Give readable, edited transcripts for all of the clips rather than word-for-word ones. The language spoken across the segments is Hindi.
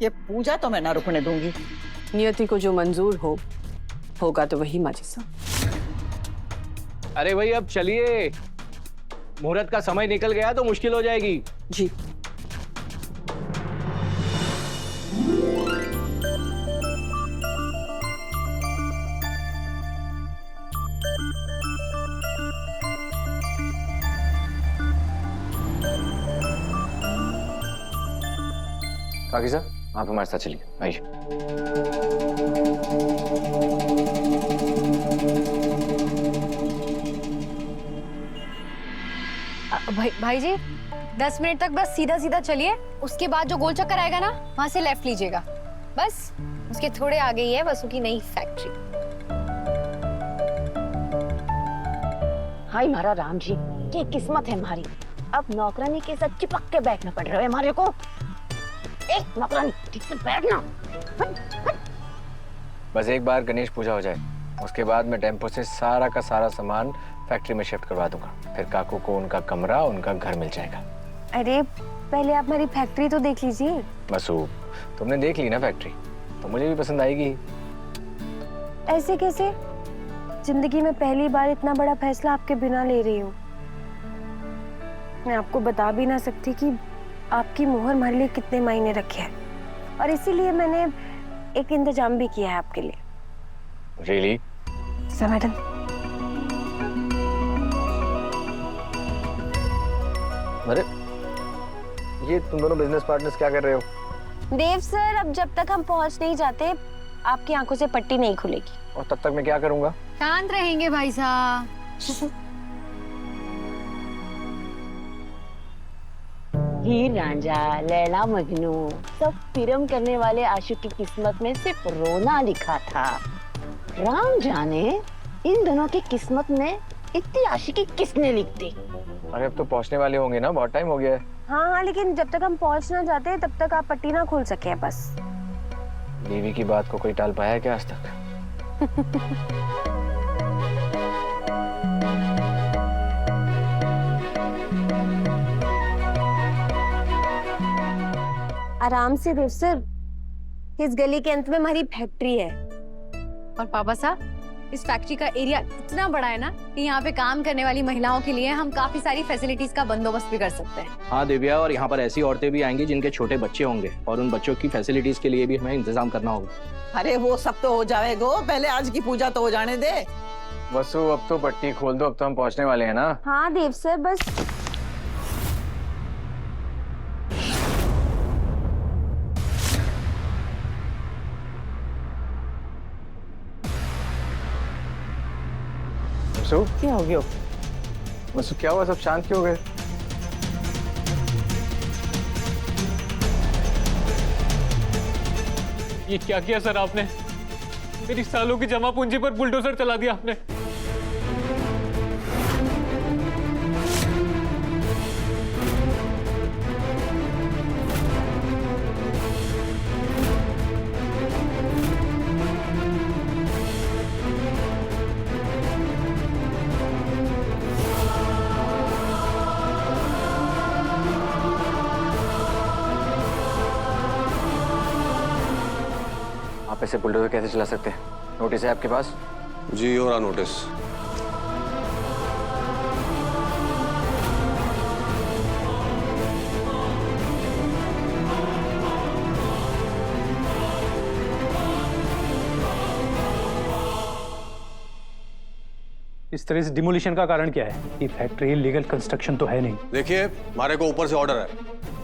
ये पूजा तो मैं ना रुकने दूंगी। नियति को जो मंजूर हो होगा तो वही माजी साहब। अरे भाई अब चलिए, मुहूर्त का समय निकल गया तो मुश्किल हो जाएगी। जी। काकी साहब आप हमारे साथ चलिए, आइए। भाई जी 10 मिनट तक बस सीधा सीधा चलिए, उसके बाद जो गोल चक्कर आएगा ना वहां से लेफ्ट लीजिएगा, बस उसके थोड़े आगे ही है वसु की नई फैक्ट्री। हाय मारा राम जी, ये किस्मत है हमारी। अब नौकरानी के साथ चिपक के बैठना पड़ रहा है हमारे को। एक नौकरानी ठीक से बैठना। बस एक बार गणेश पूजा हो जाए, उसके बाद मैं टेम्पो से सारा का सारा सामान फैक्ट्री में शिफ्ट करवा दूंगा। फिर काकू को उनका कमरा, उनका घर मिल जाएगा। अरे पहले आप हमारी फैक्ट्री तो देख लीजिए। मसू, तुमने देख ली ना फैक्ट्री, तो मुझे भी पसंद आएगी। ऐसे कैसे? जिंदगी में पहली बार इतना बड़ा फैसला आपके बिना ले रही हूँ। मैं आपको बता भी ना सकती कि आपकी मोहर हमारे लिए कितने मायने रखे हैं, और इसीलिए मैंने एक इंतजाम भी किया है आपके लिए। Really? सर मैडम, अरे ये तुम दोनों बिजनेस पार्टनर्स क्या कर रहे हो? देव सर, अब जब तक हम पहुंच नहीं जाते आपकी आंखों से पट्टी नहीं खुलेगी। और तब तक मैं क्या करूंगा? शांत रहेंगे भाई साहब। हीर रांझा, लैला मजनू, सब फिल्म करने वाले आशिक की किस्मत में सिर्फ रोना लिखा था। राम जाने इन दोनों की किस्मत में इतनी आशिकी किसने लिख दी? अरे अब तो पहुंचने वाले होंगे ना, बहुत टाइम हो गया है। हाँ हाँ, लेकिन जब तक हम पहुंच ना जाते तब तक आप पट्टी ना खोल सके बस। बीवी की बात को कोई टाल पाया है क्या आज तक? आराम से देव सर, इस गली के अंत में हमारी फैक्ट्री है, और पापा साहब इस फैक्ट्री का एरिया इतना बड़ा है ना कि यहाँ पे काम करने वाली महिलाओं के लिए हम काफी सारी फैसिलिटीज का बंदोबस्त भी कर सकते हैं। हाँ दिव्या, और यहाँ पर ऐसी औरतें भी आएंगी जिनके छोटे बच्चे होंगे, और उन बच्चों की फैसिलिटीज के लिए भी हमें इंतजाम करना होगा। अरे वो सब तो हो जाएगा, पहले आज की पूजा तो हो जाने दे। वसु अब तो पट्टी खोल दो, अब तो हम पहुंचने वाले हैं ना। हाँ देव सर, बस वसु क्या हो गया? वसु क्या हुआ, सब शांत क्यों हो गए? ये क्या किया सर आपने? मेरी सालों की जमा पूंजी पर बुलडोजर चला दिया आपने। आप ऐसे बुलडोजर कैसे चला सकते हैं? नोटिस है आपके पास? जी हो रहा नोटिस। इस तरह से डिमोलिशन का कारण क्या है? ये फैक्ट्री लीगल कंस्ट्रक्शन तो है नहीं। देखिए हमारे को ऊपर से ऑर्डर है,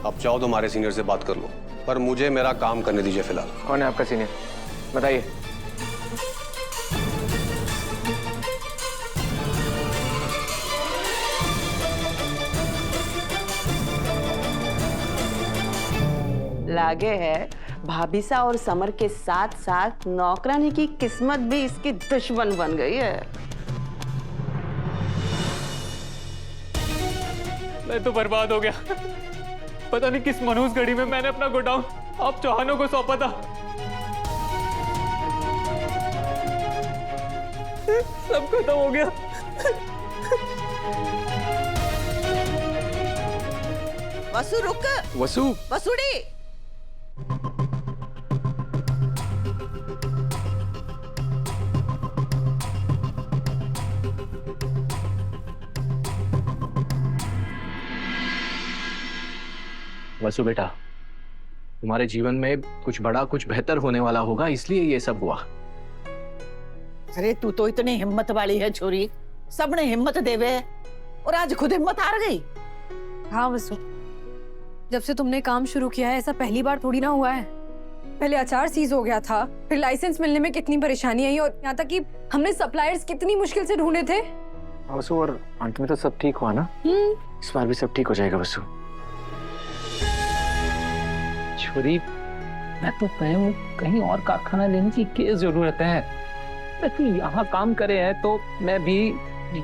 अब चाहो तो हमारे सीनियर से बात कर लो, पर मुझे मेरा काम करने दीजिए फिलहाल। कौन है आपका सीनियर, बताइए। लागे है भाभीसा और समर के साथ साथ नौकरानी की किस्मत भी इसकी दुश्मन बन गई है। मैं तो बर्बाद हो गया। पता नहीं किस मनहूस घड़ी में मैंने अपना गोडाउन आप चौहानों को सौंपा था। सब खत्म हो गया। वसु रुक। वसु, वसुड़ी, वसु बेटा, तुम्हारे जीवन में कुछ बड़ा, कुछ बेहतर होने वाला होगा, इसलिए ये सब हुआ। अरे तू तो इतनी हिम्मत वाली है छोरी, सबने हिम्मत देवे और आज खुद हिम्मत हार गई। हाँ वसु, जब से तुमने काम शुरू किया है ऐसा पहली बार थोड़ी ना हुआ है। पहले अचार सीज हो गया था, फिर लाइसेंस मिलने में कितनी परेशानी आई और यहाँ तक कि हमने सप्लायर्स कितनी मुश्किल से ढूंढे थे। वसु, और अंत में तो सब ठीक हुआ ना? इस बार भी सब ठीक हो जाएगा वसु। छोरी, मैं तो कहूँ कहीं और कारखाना लेने की क्या जरूरत है? तू यहाँ काम करे है तो मैं भी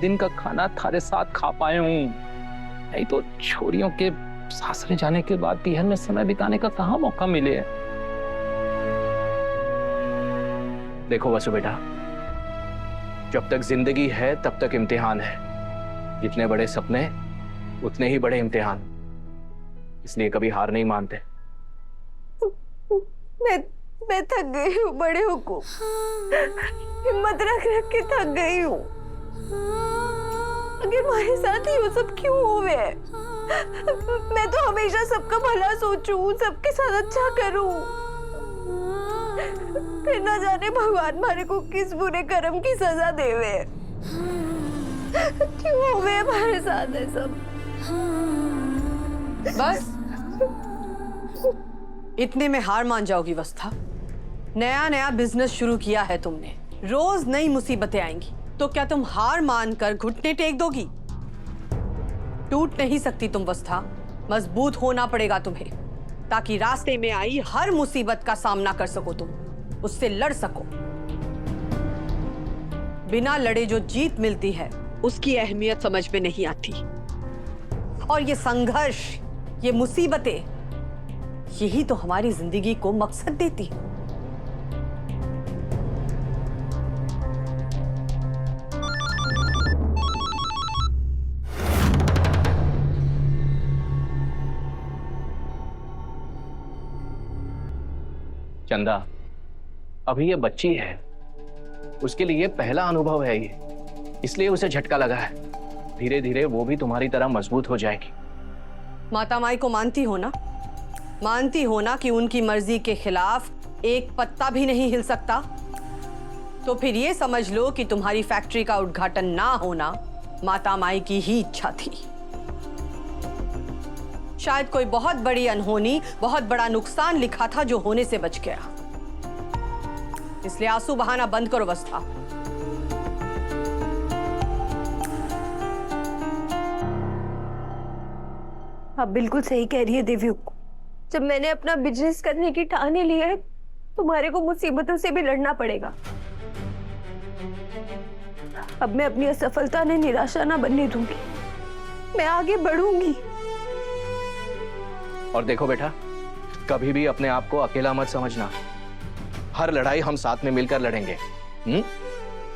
दिन का खाना थारे साथ खा पाए हूँ, नहीं तो छोरियों के सासरे जाने के बाद बिहार में समय बिताने का कहाँ मौका मिले है। देखो वसु बेटा, जब तक जिंदगी है तब तक इम्तिहान है। जितने बड़े सपने उतने ही बड़े इम्तिहान, इसलिए कभी हार नहीं मानते। मैं थक गई हूँ बड़े हुकूम, हिम्मत रख रख के थक गई हूँ। अगर हमारे साथ ही वो सब क्यों हुए? मैं तो हमेशा सबका भला सोचूं, सबके साथ अच्छा करूं। फिर ना जाने भगवान हमारे को किस बुरे कर्म की सजा देवे। क्यों हुए हमारे साथ है सब? बस इतने में हार मान जाओगी वस्था? नया नया बिजनेस शुरू किया है तुमने, रोज नई मुसीबतें आएंगी, तो क्या तुम हार मानकर घुटने टेक दोगी? टूट नहीं सकती तुम वस्था, मजबूत होना पड़ेगा तुम्हें, ताकि रास्ते में आई हर मुसीबत का सामना कर सको, तुम उससे लड़ सको। बिना लड़े जो जीत मिलती है उसकी अहमियत समझ में नहीं आती। और ये संघर्ष, ये मुसीबतें, यही तो हमारी जिंदगी को मकसद देती है। चंदा, अभी ये बच्ची है, उसके लिए पहला अनुभव है ये, इसलिए उसे झटका लगा है। धीरे धीरे वो भी तुम्हारी तरह मजबूत हो जाएगी। माता माई को मानती हो ना? मानती हो ना कि उनकी मर्जी के खिलाफ एक पत्ता भी नहीं हिल सकता? तो फिर ये समझ लो कि तुम्हारी फैक्ट्री का उद्घाटन ना होना माता माई की ही इच्छा थी। शायद कोई बहुत बड़ी अनहोनी, बहुत बड़ा नुकसान लिखा था जो होने से बच गया। इसलिए आंसू बहाना बंद करो वस्था। आप बिल्कुल सही कह रही है देवी। जब मैंने अपना बिजनेस करने की ठानी ली है, तुम्हारे को मुसीबतों से भी लड़ना पड़ेगा। अब मैं अपनी असफलता ने निराशा ना बनने दूंगी, मैं आगे बढ़ूंगी। और देखो बेटा, कभी भी अपने आप को अकेला मत समझना, हर लड़ाई हम साथ में मिलकर लड़ेंगे।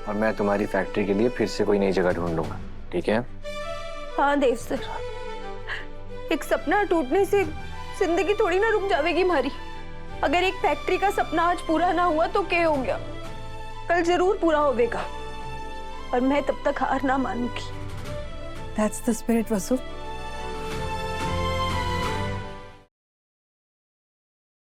और मैं तुम्हारी फैक्ट्री के लिए फिर से कोई नई जगह ढूंढ लूंगा, ठीक है? हाँ देव सर, एक सपना टूटने से जिंदगी थोड़ी ना रुक जाएगी हमारी। अगर एक फैक्ट्री का सपना आज पूरा ना हुआ तो क्या हो गया, कल जरूर पूरा होगा। और मैं तब तक हार ना मानूंगी। That's the spirit, Vasu.